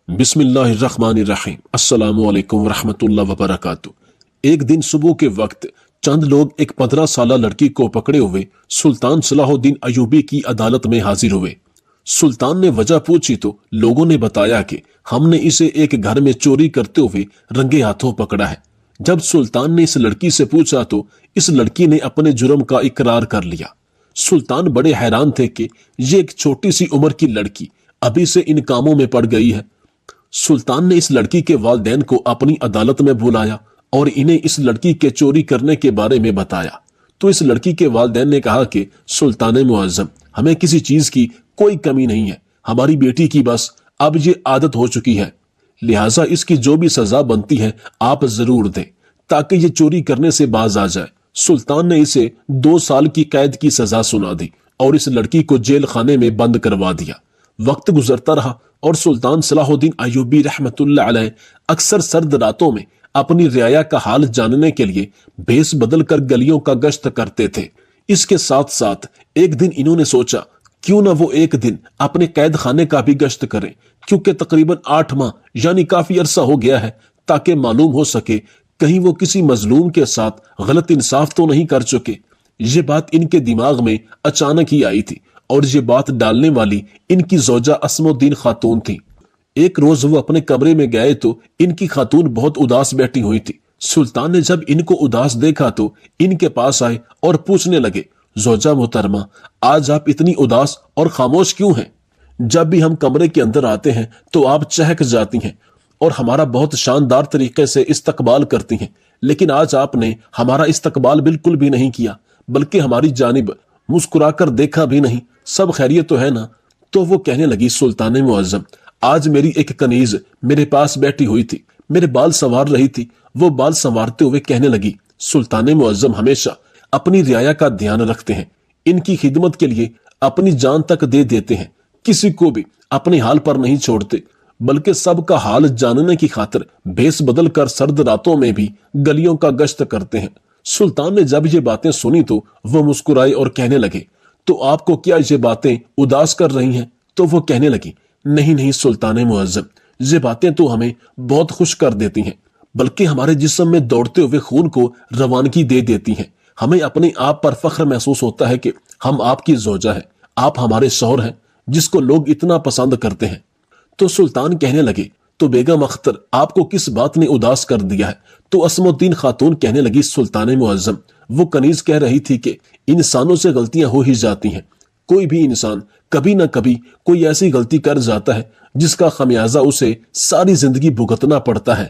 بسم اللہ الرحمن الرحیم۔ السلام علیکم ورحمۃ اللہ وبرکاتہ۔ ایک دن صبح کے وقت چند لوگ ایک 15 سالہ لڑکی کو پکڑے ہوئے سلطان صلاح الدین ایوبی کی عدالت میں حاضر ہوئے۔ سلطان نے وجہ پوچھی تو لوگوں نے بتایا کہ ہم نے اسے ایک گھر میں چوری کرتے ہوئے رنگے ہاتھوں پکڑا ہے۔ جب سلطان نے اس لڑکی سے پوچھا تو اس لڑکی نے اپنے جرم کا اقرار کر لیا۔ سلطان بڑے حیران تھے کہ یہ ایک چھوٹی سی عمر کی لڑکی ابھی سے ان کاموں میں پڑ گئی ہے۔ سلطان نے اس لڑکی کے والدین کو اپنی عدالت میں بلایا اور انہیں اس لڑکی کے چوری کرنے کے بارے میں بتایا تو اس لڑکی کے والدین نے کہا کہ سلطان معظم، ہمیں کسی چیز کی کوئی کمی نہیں ہے، ہماری بیٹی کی بس اب یہ عادت ہو چکی ہے، لہٰذا اس کی جو بھی سزا بنتی ہے آپ ضرور دیں تاکہ یہ چوری کرنے سے باز آ جائے۔ سلطان نے اسے 2 سال کی قید کی سزا سنا دی اور اس لڑکی کو جیل خانے میں بند کروا دیا۔ وقت گزرتا رہا اور سلطان صلاح الدین ایوبی رحمت اللہ علیہ اکثر سرد راتوں میں اپنی رعایا کا حال جاننے کے لیے بھیس بدل کر گلیوں کا گشت کرتے تھے۔ اس کے ساتھ ساتھ ایک دن انہوں نے سوچا کیوں نہ وہ ایک دن اپنے قید خانے کا بھی گشت کریں، کیونکہ تقریباً 8 ماہ یعنی کافی عرصہ ہو گیا ہے، تاکہ معلوم ہو سکے کہیں وہ کسی مظلوم کے ساتھ غلط انصاف تو نہیں کر چکے۔ یہ بات ان کے دماغ میں اچانک ہی آئی تھی اور یہ بات ڈالنے والی ان کی زوجہ اسم الدین خاتون تھی۔ ایک روز وہ اپنے کمرے میں گئے تو ان کی خاتون بہت اداس بیٹھی ہوئی تھی۔ سلطان نے جب ان کو اداس دیکھا تو ان کے پاس آئے اور پوچھنے لگے، زوجہ محترمہ، آج آپ اتنی اداس اور خاموش کیوں ہیں؟ جب بھی ہم کمرے کے اندر آتے ہیں تو آپ چہک جاتی ہیں اور ہمارا بہت شاندار طریقے سے استقبال کرتی ہیں، لیکن آج آپ نے ہمارا استقبال بالکل بھی نہیں کیا، بلکہ ہماری جانب مسکرا کر دیکھا بھی نہیں۔ سب خیریت تو ہے نا؟ تو وہ کہنے لگی، سلطان معظم، آج میری ایک کنیز میرے پاس بیٹھی ہوئی تھی، میرے بال سنوار رہی تھی۔ وہ بال سنوارتے ہوئے کہنے لگی، سلطان معظم ہمیشہ اپنی رعایا کا دھیان رکھتے ہیں، ان کی خدمت کے لیے اپنی جان تک دے دیتے ہیں، کسی کو بھی اپنے حال پر نہیں چھوڑتے، بلکہ سب کا حال جاننے کی خاطر بھیس بدل کر سرد راتوں میں بھی گلیوں کا گشت کرتے ہیں۔ سلطان نے جب یہ باتیں سنی تو وہ مسکرائے اور کہنے لگے، تو آپ کو کیا یہ باتیں اداس کر رہی ہیں؟ تو وہ کہنے لگی، نہیں سلطان معظم، یہ باتیں تو ہمیں بہت خوش کر دیتی ہیں، بلکہ ہمارے جسم میں دوڑتے ہوئے خون کو روانگی دے دیتی ہیں۔ ہمیں اپنے آپ پر فخر محسوس ہوتا ہے کہ ہم آپ کی زوجہ ہیں، آپ ہمارے شوہر ہیں جس کو لوگ اتنا پسند کرتے ہیں۔ تو سلطان کہنے لگے، تو بیگم اختر، آپ کو کس بات نے اداس کر دیا ہے؟ تو اسم الدین خاتون کہنے لگی، سلطان معظم، وہ کنیز کہہ رہی تھی کہ انسانوں سے غلطیاں ہو ہی جاتی ہیں، کوئی بھی انسان کبھی نہ کبھی کوئی ایسی غلطی کر جاتا ہے جس کا خمیازہ اسے ساری زندگی بھگتنا پڑتا ہے۔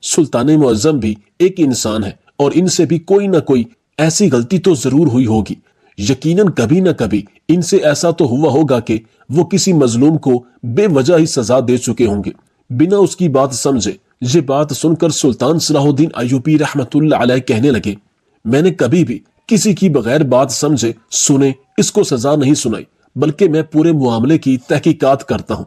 سلطان معظم بھی ایک انسان ہے اور ان سے بھی کوئی نہ کوئی ایسی غلطی تو ضرور ہوئی ہوگی، یقیناً کبھی نہ کبھی ان سے ایسا تو ہوا ہوگا کہ وہ کسی مظلوم کو بے وجہ ہی سزا دے چکے ہوں گے بنا اس کی بات سمجھے۔ یہ بات سن کر سلطان صلاح الدین ایوبی رحمت اللہ علیہ کہنے لگے، میں نے کبھی بھی کسی کی بغیر بات سمجھے سنے اس کو سزا نہیں سنائی، بلکہ میں پورے معاملے کی تحقیقات کرتا ہوں،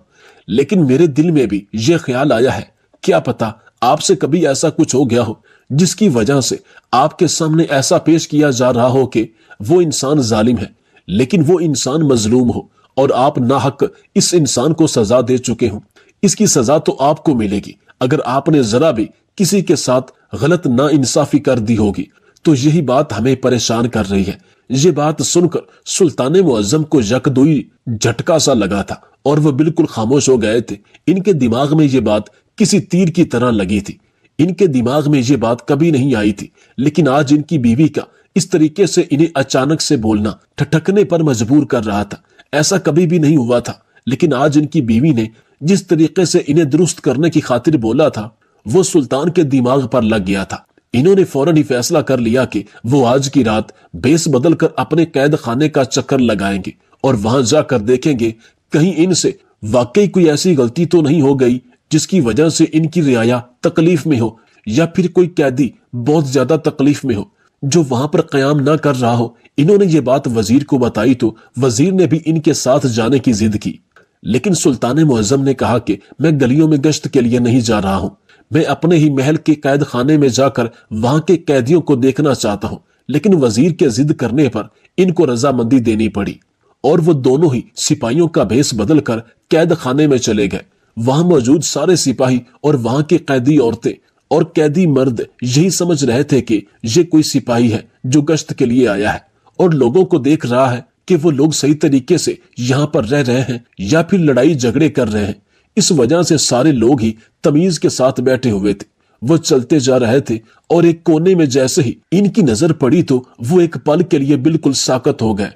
لیکن میرے دل میں بھی یہ خیال آیا ہے، کیا پتا آپ سے کبھی ایسا کچھ ہو گیا ہو جس کی وجہ سے آپ کے سامنے ایسا پیش کیا جا رہا ہو کہ وہ انسان ظالم ہے لیکن وہ انسان مظلوم ہو اور آپ ناحق اس انسان کو سزا دے چکے ہوں۔ اس کی سزا تو آپ کو ملے گی اگر آپ نے ذرا بھی کسی کے ساتھ غلط ناانصافی کر دی ہوگی۔ تو یہی بات ہمیں پریشان کر رہی ہے۔ یہ بات سن کر سلطان معظم کو یکدوئی جھٹکا سا لگا تھا اور وہ بالکل خاموش ہو گئے تھے۔ ان کے دماغ میں یہ بات کسی تیر کی طرح لگی تھی، ان کے دماغ میں یہ بات کبھی نہیں آئی تھی، لیکن آج ان کی بیوی کا اس طریقے سے انہیں اچانک سے بولنا ٹھٹکنے پر مجبور کر رہا تھا۔ ایسا کبھی بھی نہیں ہوا تھا، لیکن آج ان کی بیوی نے جس طریقے سے انہیں درست کرنے کی خاطر بولا تھا وہ سلطان کے دماغ پر لگ گیا تھا۔ انہوں نے فوراً ہی فیصلہ کر لیا کہ وہ آج کی رات بھیس بدل کر اپنے قید خانے کا چکر لگائیں گے اور وہاں جا کر دیکھیں گے کہیں ان سے واقعی کوئی ایسی غلطی تو نہیں ہو گئی جس کی وجہ سے ان کی رعایا تکلیف میں ہو، یا پھر کوئی قیدی بہت زیادہ تکلیف میں ہو جو وہاں پر قیام نہ کر رہا ہو۔ انہوں نے یہ بات وزیر کو بتائی تو وزیر نے بھی ان کے ساتھ جانے کی ضد کی، لیکن سلطان معظم نے کہا کہ میں گلیوں میں گشت کے لیے نہیں جا رہا ہوں، میں اپنے ہی محل کے قید خانے میں جا کر وہاں کے قیدیوں کو دیکھنا چاہتا ہوں۔ لیکن وزیر کے ضد کرنے پر ان کو رضامندی دینی پڑی اور وہ دونوں ہی سپاہیوں کا بھیس بدل کر قید خانے میں چلے گئے۔ وہاں موجود سارے سپاہی اور وہاں کے قیدی عورتیں اور قیدی مرد یہی سمجھ رہے تھے کہ یہ کوئی سپاہی ہے جو گشت کے لیے آیا ہے اور لوگوں کو دیکھ رہا ہے کہ وہ لوگ صحیح طریقے سے یہاں پر رہ رہے ہیں یا پھر لڑائی جھگڑے کر رہے ہیں۔ اس وجہ سے سارے لوگ ہی تمیز کے ساتھ بیٹھے ہوئے تھے۔ وہ چلتے جا رہے تھے اور ایک کونے میں جیسے ہی ان کی نظر پڑی تو وہ ایک پل کے لیے بالکل ساکت ہو گئے،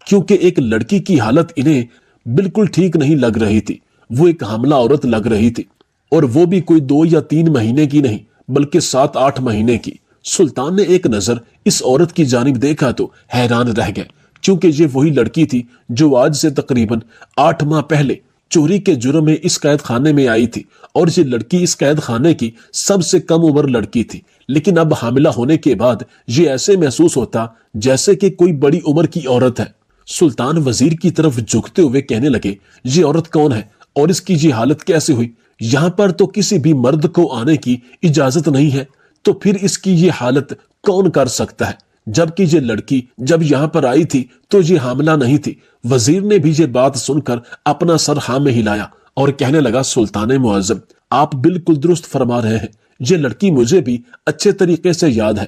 کیونکہ ایک لڑکی کی حالت انہیں بالکل ٹھیک نہیں لگ رہی تھی۔ وہ ایک حاملہ عورت لگ رہی تھی، اور وہ بھی کوئی 2 یا 3 مہینے کی نہیں بلکہ 7-8 مہینے کی۔ سلطان نے ایک نظر اس عورت کی جانب دیکھا تو حیران رہ گئے، کیونکہ یہ وہی لڑکی تھی جو آج سے تقریباً 8 ماہ پہلے چوری کے جرم میں اس قید خانے میں آئی تھی، اور یہ لڑکی اس قید خانے کی سب سے کم عمر لڑکی تھی۔ لیکن اب حاملہ ہونے کے بعد یہ ایسے محسوس ہوتا جیسے کہ کوئی بڑی عمر کی عورت ہے۔ سلطان وزیر کی طرف جھکتے ہوئے کہنے لگے، یہ عورت کون ہے اور اس کی یہ حالت کیسے ہوئی؟ یہاں پر تو کسی بھی مرد کو آنے کی اجازت نہیں ہے، تو پھر اس کی یہ حالت کون کر سکتا ہے؟ جبکہ یہ لڑکی جب یہاں پر آئی تھی تو یہ حاملہ نہیں تھی۔ وزیر نے بھی یہ بات سن کر اپنا سر ہاں میں ہلایا اور کہنے لگا، سلطان معظم، آپ بالکل درست فرما رہے ہیں، یہ لڑکی مجھے بھی اچھے طریقے سے یاد ہے۔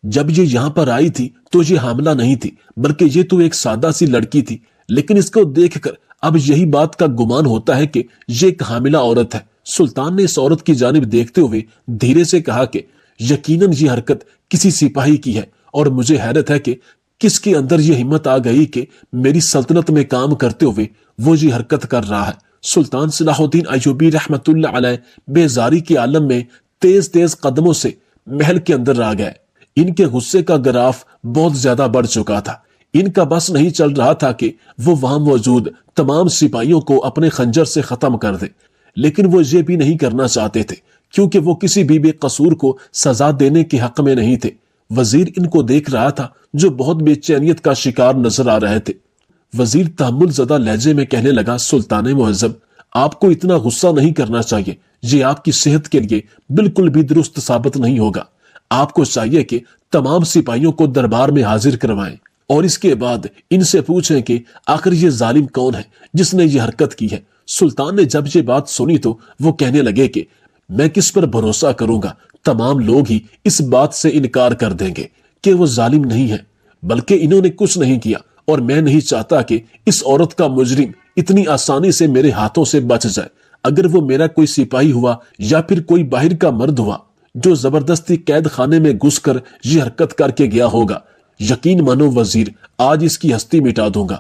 جب یہ یہاں پر آئی تھی تو یہ حاملہ نہیں تھی، بلکہ یہ تو ایک سادہ سی لڑکی تھی، لیکن اس کو دیکھ کر اب یہی بات کا گمان ہوتا ہے کہ یہ ایک حاملہ عورت ہے۔ سلطان نے اس عورت کی جانب دیکھتے ہوئے دھیرے سے کہا کہ یقیناً یہ حرکت کسی سپاہی کی ہے، اور مجھے حیرت ہے کہ کس کے اندر یہ ہمت آ گئی کہ میری سلطنت میں کام کرتے ہوئے وہ یہ حرکت کر رہا ہے۔ سلطان صلاح الدین ایوبی رحمت اللہ علیہ بیزاری کے عالم میں تیز تیز قدموں سے محل کے اندر آ گئے۔ ان کے غصے کا گراف بہت زیادہ بڑھ چکا تھا۔ ان کا بس نہیں چل رہا تھا کہ وہ وہاں موجود تمام سپاہیوں کو اپنے خنجر سے ختم کر دے، لیکن وہ یہ بھی نہیں کرنا چاہتے تھے، کیونکہ وہ کسی بھی بے قصور کو سزا دینے کے حق میں نہیں تھے۔ وزیر ان کو دیکھ رہا تھا جو بہت بے چینیت کا شکار نظر آ رہے تھے۔ وزیر تحمل زدہ لہجے میں کہنے لگا، سلطان معظم، آپ کو اتنا غصہ نہیں کرنا چاہیے، یہ آپ کی صحت کے لیے بالکل بھی درست ثابت نہیں ہوگا۔ آپ کو چاہیے کہ تمام سپاہیوں کو دربار میں حاضر کروائیں اور اس کے بعد ان سے پوچھیں کہ آخر یہ ظالم کون ہے جس نے یہ حرکت کی ہے۔ سلطان نے جب یہ بات سنی تو وہ کہنے لگے کہ میں کس پر بھروسہ کروں گا؟ تمام لوگ ہی اس بات سے انکار کر دیں گے کہ وہ ظالم نہیں ہے، بلکہ انہوں نے کچھ نہیں کیا، اور میں نہیں چاہتا کہ اس عورت کا مجرم اتنی آسانی سے میرے ہاتھوں سے بچ جائے۔ اگر وہ میرا کوئی سپاہی ہوا یا پھر کوئی باہر کا مرد ہوا جو زبردستی قید خانے میں گھس کر یہ حرکت کر کے گیا ہوگا، یقین مانو وزیر، آج اس کی ہستی مٹا دوں گا۔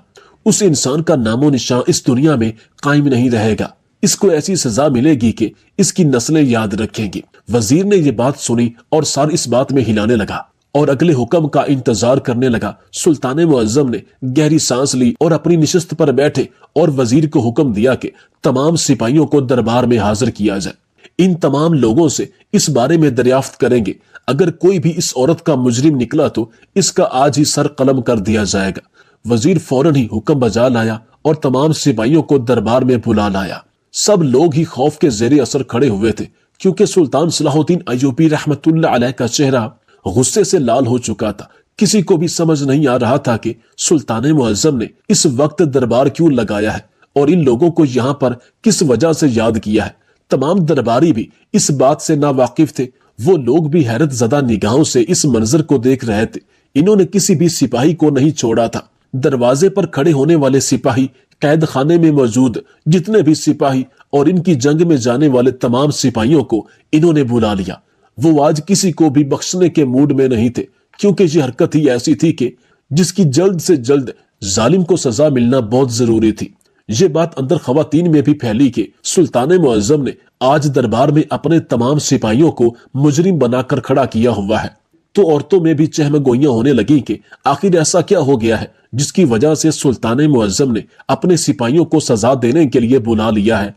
اس انسان کا نام و نشان اس دنیا میں قائم نہیں رہے گا۔ اس کو ایسی سزا ملے گی کہ اس کی نسلیں یاد رکھیں گی۔ وزیر نے یہ بات سنی اور سر اس بات میں ہلانے لگا اور اگلے حکم کا انتظار کرنے لگا۔ سلطان معظم نے گہری سانس لی اور اپنی نشست پر بیٹھے اور وزیر کو حکم دیا کہ تمام سپاہیوں کو دربار میں حاضر کیا جائے۔ ان تمام لوگوں سے اس بارے میں دریافت کریں گے، اگر کوئی بھی اس عورت کا مجرم نکلا تو اس کا آج ہی سر قلم کر دیا جائے گا۔ وزیر فوراً ہی حکم بجا لایا اور تمام سپاہیوں کو دربار میں بلا لایا۔ سب لوگ ہی خوف کے زیر اثر کھڑے ہوئے تھے، کیونکہ سلطان صلاح الدین ایوبی رحمت اللہ علیہ کا چہرہ غصے سے لال ہو چکا تھا۔ کسی کو بھی سمجھ نہیں آ رہا تھا کہ سلطان معظم نے اس وقت دربار کیوں لگایا ہے اور ان لوگوں کو یہاں پر کس وجہ سے یاد کیا ہے۔ تمام درباری بھی اس بات سے ناواقف تھے۔ وہ لوگ بھی حیرت زدہ نگاہوں سے اس منظر کو دیکھ رہے تھے۔ انہوں نے کسی بھی سپاہی کو نہیں چھوڑا تھا۔ دروازے پر کھڑے ہونے والے سپاہی، قید خانے میں موجود جتنے بھی سپاہی اور ان کی جنگ میں جانے والے تمام سپاہیوں کو انہوں نے بلا لیا۔ وہ آج کسی کو بھی بخشنے کے موڈ میں نہیں تھے، کیونکہ یہ حرکت ہی ایسی تھی کہ جس کی جلد سے جلد ظالم کو سزا ملنا بہت ضروری تھی۔ یہ بات اندر خواتین میں بھی پھیلی کہ سلطان معظم نے آج دربار میں اپنے تمام سپاہیوں کو مجرم بنا کر کھڑا کیا ہوا ہے۔ تو عورتوں میں بھی چہم گوئیاں ہونے لگیں کہ آخر ایسا کیا ہو گیا ہے جس کی وجہ سے سلطان معظم نے اپنے سپاہیوں کو سزا دینے کے لیے بلا لیا ہے۔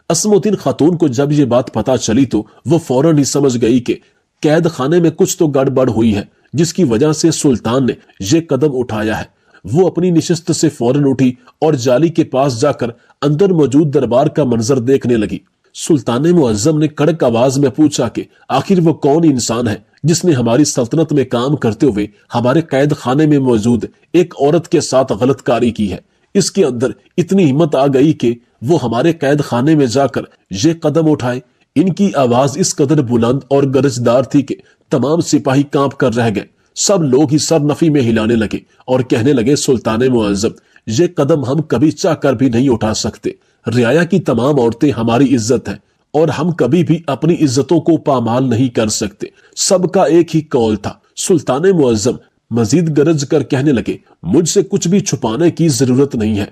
اسم الدین خاتون کو جب یہ بات پتا چلی تو وہ فوراً ہی سمجھ گئی کہ قید خانے میں کچھ تو گڑبڑ ہوئی ہے، جس کی وجہ سے سلطان نے یہ قدم اٹھایا ہے۔ وہ اپنی نشست سے فوراً اٹھی اور جالی کے پاس جا کر اندر موجود دربار کا منظر دیکھنے لگی۔ سلطان معظم نے کڑک آواز میں پوچھا کہ آخر وہ کون انسان ہے جس نے ہماری سلطنت میں کام کرتے ہوئے ہمارے قید خانے میں موجود ایک عورت کے ساتھ غلط کاری کی ہے؟ اس کے اندر اتنی ہمت آ گئی کہ وہ ہمارے قید خانے میں جا کر یہ قدم اٹھائے۔ ان کی آواز اس قدر بلند اور گرجدار تھی کہ تمام سپاہی کانپ کر رہ گئے۔ سب لوگ ہی سر نفی میں ہلانے لگے اور کہنے لگے سلطان معظم، یہ قدم ہم کبھی چاہ کر بھی نہیں اٹھا سکتے۔ رعایا کی تمام عورتیں ہماری عزت ہیں اور ہم کبھی بھی اپنی عزتوں کو پامال نہیں کر سکتے۔ سب کا ایک ہی قول تھا۔ سلطان معظم مزید گرج کر کہنے لگے، مجھ سے کچھ بھی چھپانے کی ضرورت نہیں ہے۔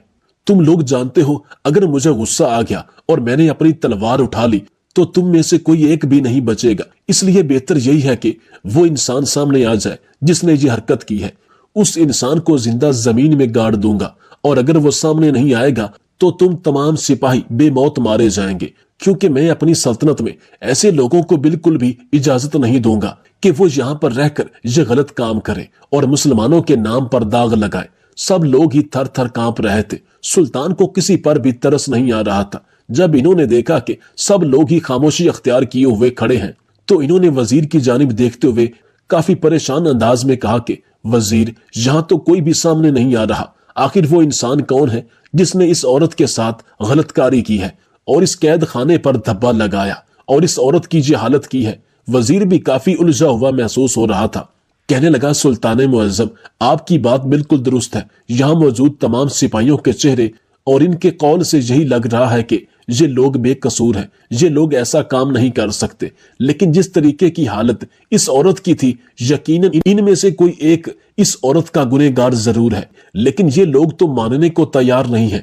تم لوگ جانتے ہو اگر مجھے غصہ آ گیا اور میں نے اپنی تلوار اٹھا لی تو تم میں سے کوئی ایک بھی نہیں بچے گا۔ اس لیے بہتر یہی ہے کہ وہ انسان سامنے آ جائے جس نے یہ حرکت کی ہے۔ اس انسان کو زندہ زمین میں گاڑ دوں گا، اور اگر وہ سامنے نہیں آئے گا تو تم تمام سپاہی بے موت مارے جائیں گے، کیونکہ میں اپنی سلطنت میں ایسے لوگوں کو بالکل بھی اجازت نہیں دوں گا کہ وہ یہاں پر رہ کر یہ غلط کام کرے اور مسلمانوں کے نام پر داغ لگائے۔ سب لوگ ہی تھر تھر کانپ رہے تھے۔ سلطان کو کسی پر بھی ترس نہیں آ رہا تھا۔ جب انہوں نے دیکھا کہ سب لوگ ہی خاموشی اختیار کیے ہوئے کھڑے ہیں تو انہوں نے وزیر کی جانب دیکھتے ہوئے کافی پریشان انداز میں کہا کہ وزیر، یہاں تو کوئی بھی سامنے نہیں آ رہا۔ آخر وہ انسان کون ہے جس نے اس عورت کے ساتھ غلط کاری کی ہے اور اس قید خانے پر دھبا لگایا اور اس عورت کی یہ حالت کی ہے؟ وزیر بھی کافی الجھا ہوا محسوس ہو رہا تھا۔ کہنے لگا، سلطان معظم، آپ کی بات بالکل درست ہے۔ یہاں موجود تمام سپاہیوں کے چہرے اور ان کے قول سے یہی لگ رہا ہے کہ یہ لوگ بے قصور ہیں، یہ لوگ ایسا کام نہیں کر سکتے۔ لیکن جس طریقے کی حالت اس عورت کی تھی، یقیناً ان میں سے کوئی ایک اس عورت کا گنہگار ضرور ہے، لیکن یہ لوگ تو ماننے کو تیار نہیں ہیں۔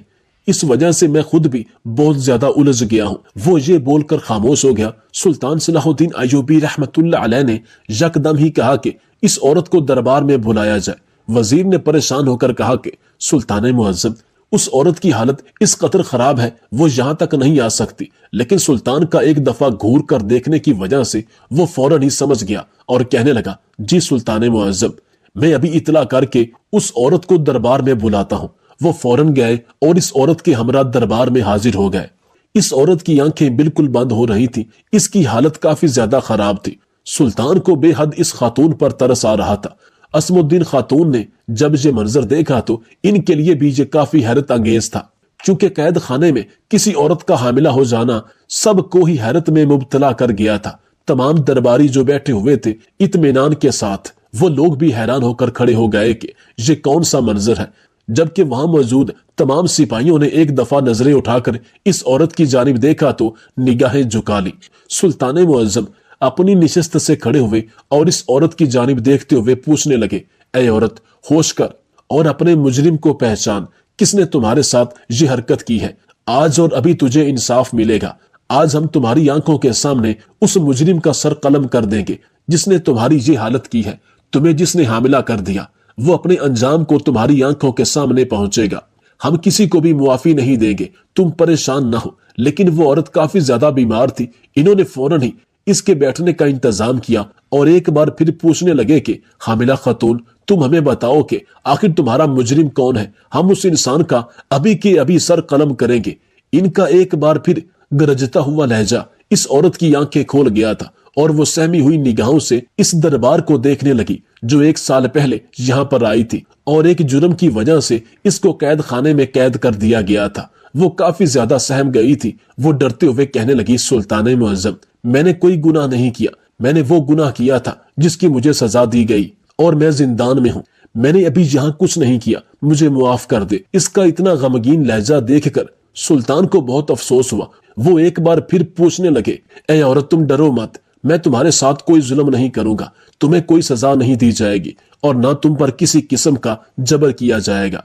اس وجہ سے میں خود بھی بہت زیادہ الجھ گیا ہوں۔ وہ یہ بول کر خاموش ہو گیا۔ سلطان صلاح الدین ایوبی رحمت اللہ علیہ نے یکدم ہی کہا کہ اس عورت کو دربار میں بلایا جائے۔ وزیر نے پریشان ہو کر کہا کہ سلطان معظم، اس عورت کی حالت اس قدر خراب ہے وہ یہاں تک نہیں آ سکتی۔ لیکن سلطان کا ایک دفعہ گھور کر دیکھنے کی وجہ سے وہ فوراً ہی سمجھ گیا اور کہنے لگا، جی سلطان معظم، میں ابھی اطلاع کر کے اس عورت کو دربار میں بلاتا ہوں۔ وہ فوراً گئے اور اس عورت کے ہمراہ دربار میں حاضر ہو گئے۔ اس عورت کی آنکھیں بالکل بند ہو رہی تھی، اس کی حالت کافی زیادہ خراب تھی۔ سلطان کو بے حد اس خاتون پر ترس آ رہا تھا۔ اسم الدین خاتون نے جب یہ منظر دیکھا تو ان کے لیے بھی یہ کافی حیرت انگیز تھا، کیونکہ قید خانے میں کسی عورت کا حاملہ ہو جانا سب کو ہی حیرت میں مبتلا کر گیا تھا۔ تمام درباری جو بیٹھے ہوئے تھے اطمینان کے ساتھ، وہ لوگ بھی حیران ہو کر کھڑے ہو گئے کہ یہ کون سا منظر ہے، جبکہ وہاں موجود تمام سپاہیوں نے ایک دفعہ نظریں اٹھا کر اس عورت کی جانب دیکھا تو نگاہیں جھکا لی۔ سلطان معظم اپنی نشست سے کھڑے ہوئے اور اس عورت کی جانب دیکھتے ہوئے پوچھنے لگے، اے عورت، ہوش کر اور اپنے مجرم کو پہچان۔ کس نے تمہارے ساتھ یہ حرکت کی ہے؟ آج اور ابھی تجھے انصاف ملے گا۔ آج ہم تمہاری آنکھوں کے سامنے اس مجرم کا سر قلم کر دیں گے جس نے تمہاری یہ حالت کی ہے۔ تمہیں جس نے حاملہ کر دیا وہ اپنے انجام کو تمہاری آنکھوں کے سامنے پہنچے گا۔ ہم کسی کو بھی معافی نہیں دیں گے، تم پریشان نہ ہو۔ لیکن وہ عورت کافی زیادہ بیمار تھی۔ انہوں نے فوراً ہی اس کے بیٹھنے کا انتظام کیا اور ایک بار پھر پوچھنے لگے کہ حاملہ خاتون، تم ہمیں بتاؤ کہ آخر تمہارا مجرم کون ہے؟ ہم اس انسان کا ابھی کے ابھی سر قلم کریں گے۔ ان کا ایک بار پھر گرجتا ہوا لہجہ اس عورت کی آنکھیں کھول گیا تھا اور وہ سہمی ہوئی نگاہوں سے اس دربار کو دیکھنے لگی جو 1 سال پہلے یہاں پر آئی تھی اور ایک جرم کی وجہ سے اس کو قید خانے میں قید کر دیا گیا تھا۔ وہ کافی زیادہ سہم گئی تھی۔ وہ ڈرتے ہوئے کہنے لگی، سلطان معظم، میں نے کوئی گناہ نہیں کیا۔ میں نے وہ گناہ کیا تھا جس کی مجھے سزا دی گئی اور میں زندان میں ہوں۔ میں نے ابھی یہاں کچھ نہیں کیا، مجھے معاف کر دے۔ اس کا اتنا غمگین لہجہ دیکھ کر سلطان کو بہت افسوس ہوا۔ وہ ایک بار پھر پوچھنے لگے، اے عورت، تم ڈرو مت، میں تمہارے ساتھ کوئی ظلم نہیں کروں گا، تمہیں کوئی سزا نہیں دی جائے گی اور نہ تم پر کسی قسم کا جبر کیا جائے گا۔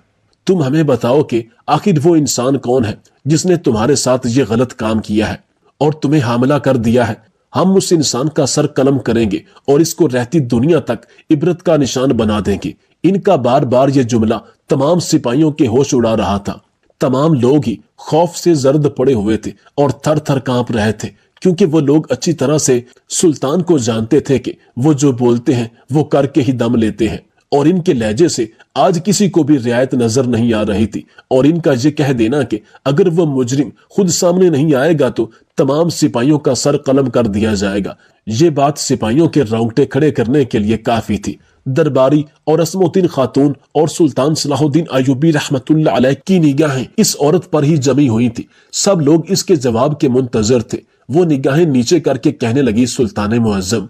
تم ہمیں بتاؤ کہ آخر وہ انسان کون ہے جس نے تمہارے ساتھ یہ غلط کام کیا ہے اور تمہیں حاملہ کر دیا ہے۔ ہم اس انسان کا سر قلم کریں گے اور اس کو رہتی دنیا تک عبرت کا نشان بنا دیں گے۔ ان کا بار بار یہ جملہ تمام سپاہیوں کے ہوش اڑا رہا تھا۔ تمام لوگ ہی خوف سے زرد پڑے ہوئے تھے اور تھر تھر کانپ رہے تھے، کیونکہ وہ لوگ اچھی طرح سے سلطان کو جانتے تھے کہ وہ جو بولتے ہیں وہ کر کے ہی دم لیتے ہیں، اور ان کے لہجے سے آج کسی کو بھی رعایت نظر نہیں آ رہی تھی۔ اور ان کا یہ کہہ دینا کہ اگر وہ مجرم خود سامنے نہیں آئے گا تو تمام سپاہیوں کا سر قلم کر دیا جائے گا، یہ بات سپاہیوں کے رونگٹے کھڑے کرنے کے لیے کافی تھی۔ درباری اور اسم الدین خاتون اور سلطان صلاح الدین ایوبی رحمت اللہ علیہ کی نگاہیں اس عورت پر ہی جمی ہوئی تھی۔ سب لوگ اس کے جواب کے منتظر تھے۔ وہ نگاہیں نیچے کر کے کہنے لگی، سلطان معظم،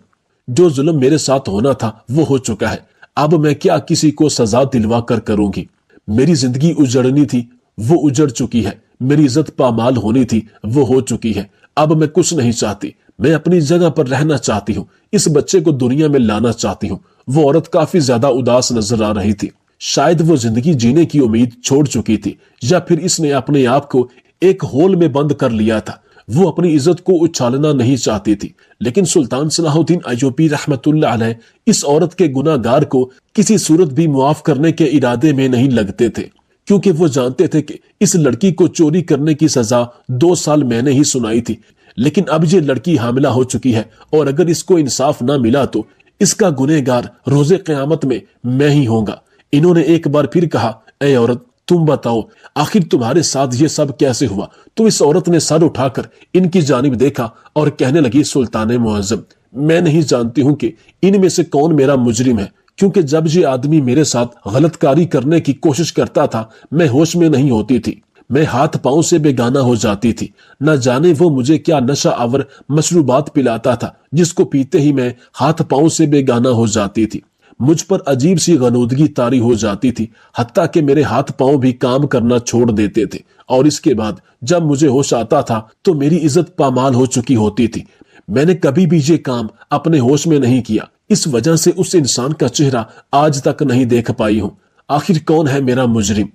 جو ظلم میرے ساتھ ہونا تھا وہ ہو چکا ہے، اب میں کیا کسی کو سزا دلوا کر کروں گی؟ میری زندگی اجڑنی تھی وہ اجڑ چکی ہے، میری عزت پامال ہونی تھی وہ ہو چکی ہے، اب میں کچھ نہیں چاہتی، میں اپنی جگہ پر رہنا چاہتی ہوں، اس بچے کو دنیا میں لانا چاہتی ہوں۔ وہ عورت کافی زیادہ اداس نظر آ رہی تھی۔ شاید وہ زندگی جینے کی امید چھوڑ چکی تھی، یا پھر اس نے اپنے آپ کو ایک ہول میں بند کر لیا تھا۔ وہ اپنی عزت کو اچھالنا نہیں چاہتی تھی، لیکن سلطان صلاح الدین ایوبی رحمت اللہ علیہ اس عورت کے گناہ گار کو کسی صورت بھی معاف کرنے کے ارادے میں نہیں لگتے تھے، کیونکہ وہ جانتے تھے کہ اس لڑکی کو چوری کرنے کی سزا 2 سال میں نے ہی سنائی تھی، لیکن اب یہ لڑکی حاملہ ہو چکی ہے، اور اگر اس کو انصاف نہ ملا تو اس کا گنہگار روز قیامت میں ہی ہوں گا۔ انہوں نے ایک بار پھر کہا، اے عورت، تم بتاؤ آخر تمہارے ساتھ یہ سب کیسے ہوا؟ تو اس عورت نے سر اٹھا کر ان کی جانب دیکھا اور کہنے لگی، سلطان معظم، میں نہیں جانتی ہوں کہ ان میں سے کون میرا مجرم ہے، کیونکہ جب یہ آدمی میرے ساتھ غلط کاری کرنے کی کوشش کرتا تھا میں ہوش میں نہیں ہوتی تھی، میں ہاتھ پاؤں سے بیگانہ ہو جاتی تھی، نہ جانے وہ مجھے کیا نشہ آور مشروبات پلاتا تھا جس کو پیتے ہی میں ہاتھ پاؤں سے بیگانہ ہو جاتی تھی۔ مجھ پر عجیب سی غنودگی طاری ہو جاتی تھی، حتیٰ کہ میرے ہاتھ پاؤں بھی کام کرنا چھوڑ دیتے تھے، اور اس کے بعد جب مجھے ہوش آتا تھا تو میری عزت پامال ہو چکی ہوتی تھی۔ میں نے کبھی بھی یہ کام اپنے ہوش میں نہیں کیا، اس وجہ سے اس انسان کا چہرہ آج تک نہیں دیکھ پائی ہوں۔ آخر کون ہے میرا مجرم؟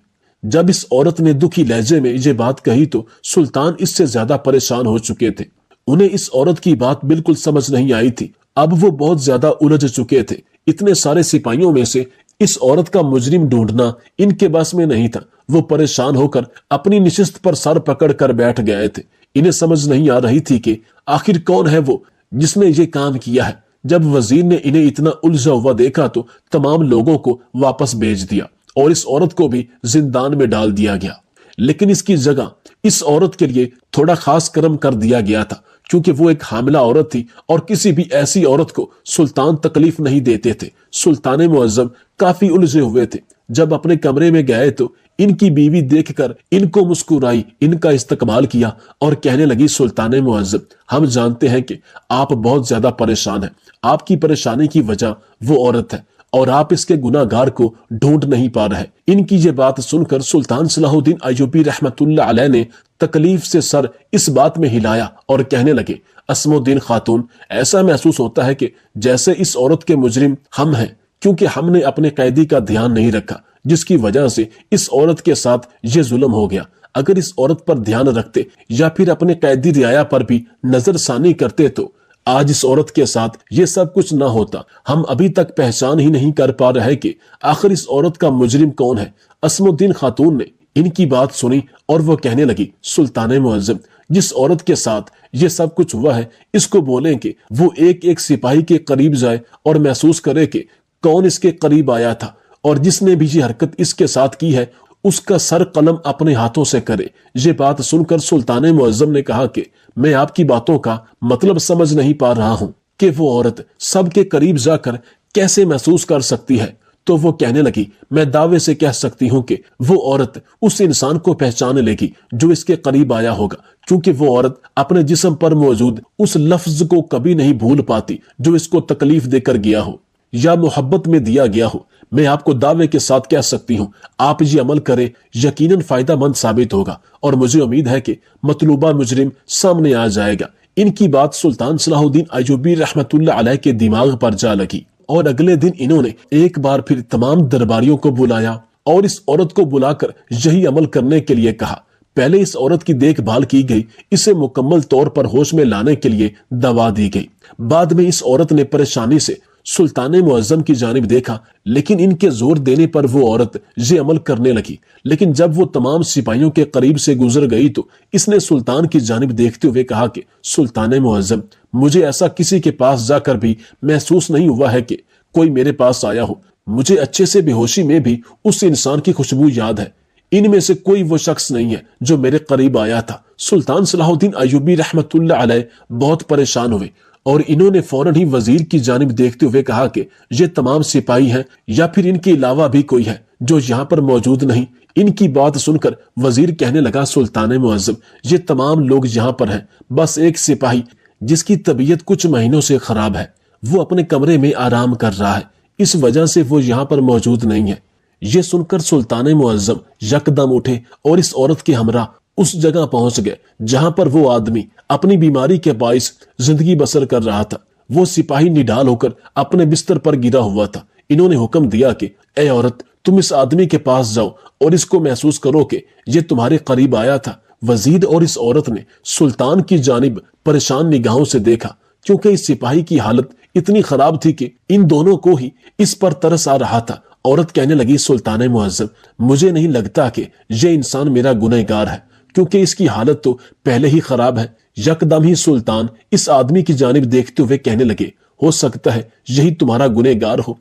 جب اس عورت نے دکھی لہجے میں یہ بات کہی تو سلطان اس سے زیادہ پریشان ہو چکے تھے۔ انہیں اس عورت کی بات بالکل سمجھ نہیں آئی تھی، اب وہ بہت زیادہ الجھ چکے تھے۔ اتنے سارے سپاہیوں میں سے اس عورت کا مجرم ڈھونڈنا ان کے بس میں نہیں تھا۔ وہ پریشان ہو کر اپنی نشست پر سر پکڑ کر بیٹھ گئے تھے۔ انہیں سمجھ نہیں آ رہی تھی کہ آخر کون ہے وہ جس نے یہ کام کیا ہے۔ جب وزیر نے انہیں اتنا الجھا ہوا دیکھا تو تمام لوگوں کو واپس بھیج دیا اور اس عورت کو بھی زندان میں ڈال دیا گیا، لیکن اس کی جگہ اس عورت کے لیے تھوڑا خاص کرم کر دیا گیا تھا، کیونکہ وہ ایک حاملہ عورت تھی اور کسی بھی ایسی عورت کو سلطان تکلیف نہیں دیتے تھے۔ سلطان معظم کافی الجھے ہوئے تھے۔ جب اپنے کمرے میں گئے تو ان کی بیوی دیکھ کر ان کو مسکرائی، ان کا استقبال کیا اور کہنے لگی، سلطان معظم، ہم جانتے ہیں کہ آپ بہت زیادہ پریشان ہیں، آپ کی پریشانی کی وجہ وہ عورت ہے اور آپ اس کے گناہ گار کو ڈھونڈ نہیں پا رہے۔ ان کی یہ بات سن کر سلطان صلاح الدین ایوبی رحمت اللہ علیہ نے تکلیف سے سر اس بات میں ہلایا اور کہنے لگے، اسم الدین خاتون، ایسا محسوس ہوتا ہے کہ جیسے اس عورت کے مجرم ہم ہیں، کیونکہ ہم نے اپنے قیدی کا دھیان نہیں رکھا، جس کی وجہ سے اس عورت کے ساتھ یہ ظلم ہو گیا۔ اگر اس عورت پر دھیان رکھتے یا پھر اپنے قیدی رعایا پر بھی نظر ثانی کرتے تو آج اس عورت کے ساتھ یہ سب کچھ نہ ہوتا۔ ہم ابھی تک پہچان ہی نہیں کر پا رہے کہ آخر اس عورت کا مجرم کون ہے۔ اسم الدین خاتون نے ان کی بات سنی اور وہ کہنے لگی، سلطان معظم، جس عورت کے ساتھ یہ سب کچھ ہوا ہے اس کو بولیں کہ وہ ایک ایک سپاہی کے قریب جائے اور محسوس کرے کہ کون اس کے قریب آیا تھا، اور جس نے بھی یہ حرکت اس کے ساتھ کی ہے اس کا سر قلم اپنے ہاتھوں سے کرے۔ یہ بات سن کر سلطان معظم نے کہا کہ میں آپ کی باتوں کا مطلب سمجھ نہیں پا رہا ہوں کہ وہ عورت سب کے قریب جا کر کیسے محسوس کر سکتی ہے۔ تو وہ کہنے لگی، میں دعوے سے کہہ سکتی ہوں کہ وہ عورت اس انسان کو پہچان لے گی جو اس کے قریب آیا ہوگا، کیونکہ وہ عورت اپنے جسم پر موجود اس لفظ کو کبھی نہیں بھول پاتی جو اس کو تکلیف دے کر گیا ہو یا محبت میں دیا گیا ہو۔ میں آپ کو دعوے کے ساتھ کہہ سکتی ہوں، آپ یہ عمل کریں، یقیناً فائدہ مند ثابت ہوگا، اور مجھے امید ہے کہ مطلوبہ مجرم سامنے آ جائے گا۔ ان کی بات سلطان صلاح الدین ایوبی رحمت اللہ علیہ کے دماغ پر جا لگی، اور اگلے دن انہوں نے ایک بار پھر تمام درباریوں کو بلایا اور اس عورت کو بلا کر یہی عمل کرنے کے لیے کہا۔ پہلے اس عورت کی دیکھ بھال کی گئی، اسے مکمل طور پر ہوش میں لانے کے لیے دوا دی گئی۔ بعد میں اس عورت نے پریشانی سے سلطان معظم کی جانب دیکھا، لیکن ان کے زور دینے پر وہ عورت یہ عمل کرنے لگی۔ لیکن جب وہ تمام سپاہیوں کے قریب سے گزر گئی تو اس نے سلطان کی جانب دیکھتے ہوئے کہا کہ سلطان معظم، مجھے ایسا کسی کے پاس جا کر بھی محسوس نہیں ہوا ہے کہ کوئی میرے پاس آیا ہو۔ مجھے اچھے سے بے ہوشی میں بھی اس انسان کی خوشبو یاد ہے۔ ان میں سے کوئی وہ شخص نہیں ہے جو میرے قریب آیا تھا۔ سلطان صلاح الدین ایوبی رحمت اللہ علیہ بہت پریشان ہوئے اور انہوں نے فوراً ہی وزیر کی جانب دیکھتے ہوئے کہا کہ یہ تمام سپاہی ہیں یا پھر ان کے علاوہ بھی کوئی ہے جو یہاں پر موجود نہیں؟ ان کی بات سن کر وزیر کہنے لگا سلطان معظم یہ تمام لوگ یہاں پر ہیں، بس ایک سپاہی جس کی طبیعت کچھ مہینوں سے خراب ہے وہ اپنے کمرے میں آرام کر رہا ہے، اس وجہ سے وہ یہاں پر موجود نہیں ہے۔ یہ سن کر سلطان معظم یکدم اٹھے اور اس عورت کے ہمراہ اس جگہ پہنچ گئے جہاں پر وہ آدمی اپنی بیماری کے باعث زندگی بسر کر رہا تھا۔ وہ سپاہی نڈال ہو کر اپنے بستر پر گرا ہوا تھا۔ انہوں نے حکم دیا کہ اے عورت تم اس آدمی کے پاس جاؤ اور اس کو محسوس کرو کہ یہ تمہارے قریب آیا تھا۔ وزیر اور اس عورت نے سلطان کی جانب پریشان نگاہوں سے دیکھا کیونکہ اس سپاہی کی حالت اتنی خراب تھی کہ ان دونوں کو ہی اس پر ترس آ رہا تھا۔ عورت کہنے لگی سلطان معظم مجھے نہیں لگتا کہ یہ انسان میرا گنہگار ہے کیونکہ اس کی حالت تو پہلے ہی خراب ہے۔ یکدم ہی سلطان اس آدمی کی جانب دیکھتے ہوئے کہنے لگے ہو سکتا ہے یہی تمہارا گنہگار ہو،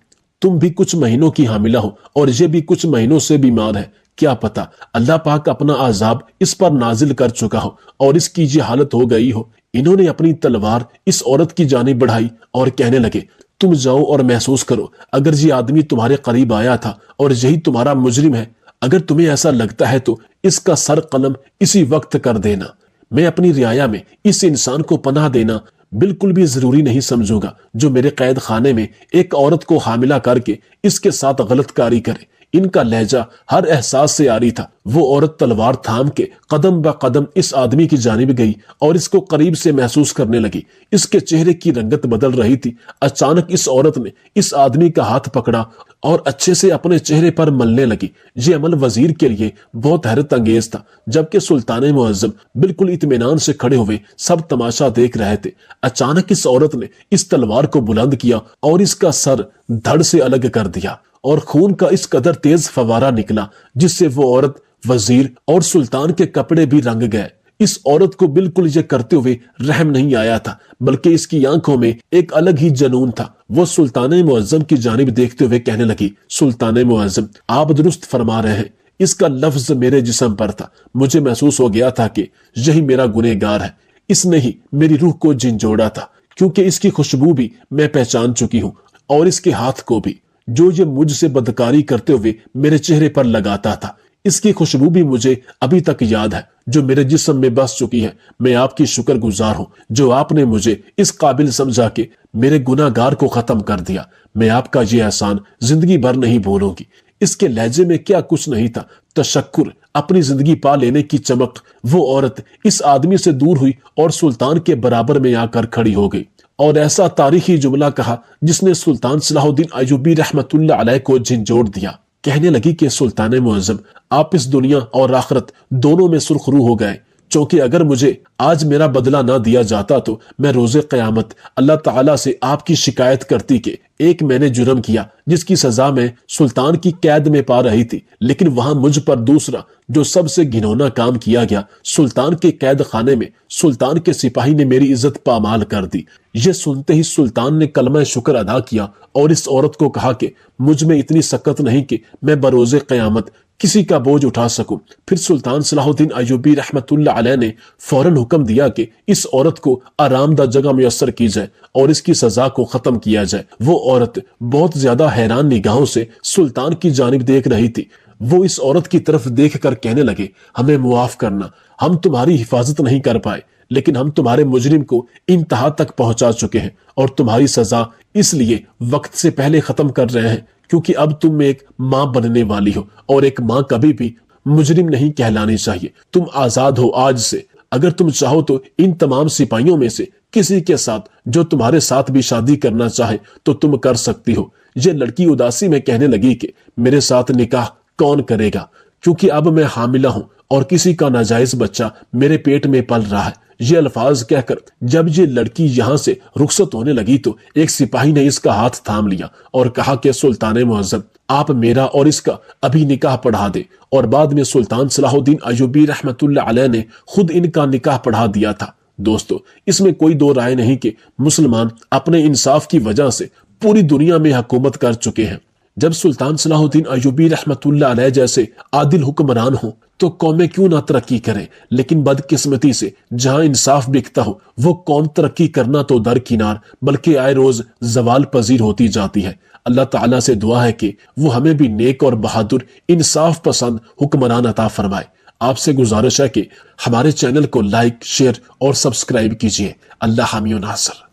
تم بھی کچھ مہینوں کی حاملہ ہو اور یہ بھی کچھ مہینوں سے بیمار ہے، کیا پتا اللہ پاک اپنا عذاب اس پر نازل کر چکا ہو اور اس کی یہ حالت ہو گئی ہو۔ انہوں نے اپنی تلوار اس عورت کی جانب بڑھائی اور کہنے لگے تم جاؤ اور محسوس کرو اگر یہ آدمی تمہارے قریب آیا تھا اور یہی تمہارا مجرم ہے، اگر تمہیں ایسا لگتا ہے تو اس کا سر قلم اسی وقت کر دینا۔ میں اپنی رعایا میں اس انسان کو پناہ دینا بالکل بھی ضروری نہیں سمجھوں گا جو میرے قید خانے میں ایک عورت کو حاملہ کر کے اس کے ساتھ غلط کاری کرے۔ ان کا لہجہ ہر احساس سے آری تھا۔ وہ عورت تلوار تھام کے قدم بہ قدم اس آدمی کی جانب گئی اور اس کو قریب سے محسوس کرنے لگی۔ اس کے چہرے کی رنگت بدل رہی تھی۔ اچانک اس عورت نے اس آدمی کا ہاتھ پکڑا اور اچھے سے اپنے چہرے پر ملنے لگی۔ یہ عمل وزیر کے لیے بہت حیرت انگیز تھا، جبکہ سلطان معظم بالکل اطمینان سے کھڑے ہوئے سب تماشا دیکھ رہے تھے۔ اچانک اس عورت نے اس تلوار کو بلند کیا اور اس کا سر دھڑ سے الگ کر دیا اور خون کا اس قدر تیز فوارہ نکلا جس سے وہ عورت، وزیر اور سلطان کے کپڑے بھی رنگ گئے۔ اس عورت کو بالکل یہ کرتے ہوئے رحم نہیں آیا تھا، بلکہ اس کی آنکھوں میں ایک الگ ہی جنون تھا۔ وہ سلطان معظم کی جانب دیکھتے ہوئے کہنے لگی سلطان معظم آپ درست فرما رہے ہیں، اس کا لفظ میرے جسم پر تھا، مجھے محسوس ہو گیا تھا کہ یہی میرا گنہگار ہے۔ اس نے ہی میری روح کو جھنجھوڑا تھا کیونکہ اس کی خوشبو بھی میں پہچان چکی ہوں اور اس کے ہاتھ کو بھی جو یہ مجھ سے بدکاری کرتے ہوئے میرے چہرے پر لگاتا تھا۔ اس کی خوشبو بھی مجھے ابھی تک یاد ہے جو میرے جسم میں بس چکی ہے۔ میں آپ کی شکر گزار ہوں جو آپ نے مجھے اس قابل سمجھا کہ میرے گناہ گار کو ختم کر دیا۔ میں آپ کا یہ احسان زندگی بھر نہیں بھولوں گی۔ اس کے لہجے میں کیا کچھ نہیں تھا، تشکر، اپنی زندگی پا لینے کی چمک۔ وہ عورت اس آدمی سے دور ہوئی اور سلطان کے برابر میں آ کر کھڑی ہو گئی اور ایسا تاریخی جملہ کہا جس نے سلطان صلاح الدین ایوبی رحمت اللہ علیہ کو جھنجھوڑ دیا۔ کہنے لگی کہ سلطان معظم آپ اس دنیا اور آخرت دونوں میں سرخ رو ہو گئے، چونکہ اگر مجھے آج میرا بدلہ نہ دیا جاتا تو میں روز قیامت اللہ تعالیٰ سے آپ کی شکایت کرتی کہ ایک میں نے جرم کیا جس کی سزا میں سلطان کی قید میں پا رہی تھی، لیکن وہاں مجھ پر دوسرا جو سب سے گھنونا کام کیا گیا، سلطان کے قید خانے میں سلطان کے سپاہی نے میری عزت پامال کر دی۔ یہ سنتے ہی سلطان نے کلمہ شکر ادا کیا اور اس عورت کو کہا کہ مجھ میں اتنی سکت نہیں کہ میں بروز قیامت کسی کا بوجھ اٹھا سکوں۔ پھر سلطان صلاح الدین ایوبی رحمت اللہ علیہ نے فوراً حکم دیا کہ اس عورت کو آرام دہ جگہ میسر کی جائے اور اس کی سزا کو ختم کیا جائے۔ وہ عورت بہت زیادہ حیران نگاہوں سے سلطان کی جانب دیکھ رہی تھی۔ وہ اس عورت کی طرف دیکھ کر کہنے لگے ہمیں معاف کرنا، ہم تمہاری حفاظت نہیں کر پائے، لیکن ہم تمہارے مجرم کو انتہا تک پہنچا چکے ہیں اور تمہاری سزا اس لیے وقت سے پہلے ختم کر رہے ہیں کیونکہ اب تم ایک ماں بننے والی ہو اور ایک ماں کبھی بھی مجرم نہیں کہلانی چاہیے۔ تم آزاد ہو آج سے۔ اگر تم چاہو تو ان تمام سپاہیوں میں سے کسی کے ساتھ جو تمہارے ساتھ بھی شادی کرنا چاہے تو تم کر سکتی ہو۔ یہ لڑکی اداسی میں کہنے لگی کہ میرے ساتھ نکاح کون کرے گا کیونکہ اب میں حاملہ ہوں اور کسی کا ناجائز بچہ میرے پیٹ میں پل رہا ہے۔ یہ الفاظ کہہ کر جب یہ لڑکی یہاں سے رخصت ہونے لگی تو ایک سپاہی نے اس کا ہاتھ تھام لیا اور کہا کہ سلطان معظم آپ میرا اور اس کا ابھی نکاح پڑھا دے، اور بعد میں سلطان صلاح الدین ایوبی رحمت اللہ علیہ نے خود ان کا نکاح پڑھا دیا تھا۔ دوستو، اس میں کوئی دو رائے نہیں کہ مسلمان اپنے انصاف کی وجہ سے پوری دنیا میں حکومت کر چکے ہیں۔ جب سلطان صلاح الدین ایوبی رحمت اللہ علیہ جیسے عادل حکمران ہوں تو قومیں کیوں نہ ترقی کریں، لیکن بدقسمتی سے جہاں انصاف بکتا ہو وہ قوم ترقی کرنا تو درکنار بلکہ آئے روز زوال پذیر ہوتی جاتی ہے۔ اللہ تعالیٰ سے دعا ہے کہ وہ ہمیں بھی نیک اور بہادر انصاف پسند حکمران عطا فرمائے۔ آپ سے گزارش ہے کہ ہمارے چینل کو لائک، شیئر اور سبسکرائب کیجیے۔ اللہ حامی و ناصر۔